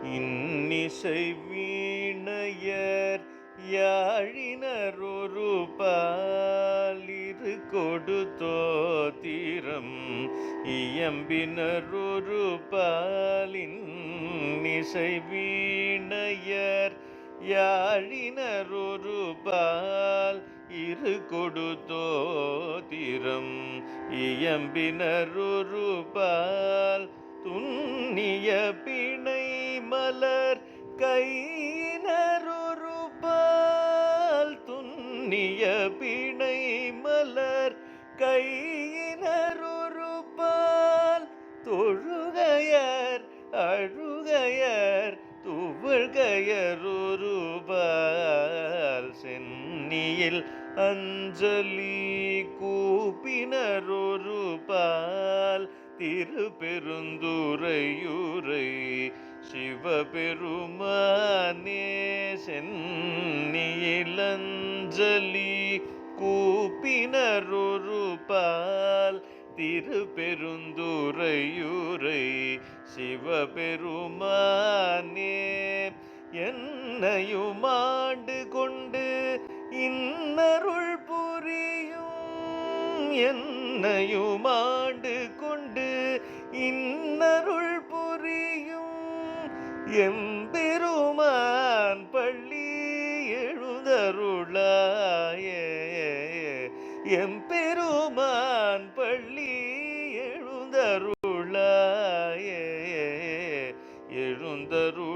இன்னிசை வீணையர் யாழினர் ஒரு பாலிரு கொடுத்தோத்திரம் இயம்பினர் ஒரு பாலின் இசை வீணையர் யாழினர் ஒரு பால் இரு கொடுத்தோத்திரம் இயம்பினர் ஒரு பால் துன்னிய பிணை மலர் கையினர் ஒரு பால் துன்னிய பிணை மலர் கையினர் ஒரு பால் தொழுகையர் அழுகையர் துவழ்கையர் ஒரு பால் சென்னியில் அஞ்சலி கூப்பினர் ஒரு பால் திருப்பெருந்துறையூரை சிவபெருமானே சென்னியில் அஞ்சலி கூப்பினர் ஒரு பால் திருப்பெருந்துறையூரை சிவபெருமானே என்னையும் ஆண்டு கொண்டு இன்னருள் புரியும் என்னையும் ஆண்டு கொண்டு இன்னருள் புரியும் எம்பெருமான் பள்ளி எழுந்தருளாயே எம்பெருமான் பள்ளி எழுந்தருளாயே எழுந்தருளாயே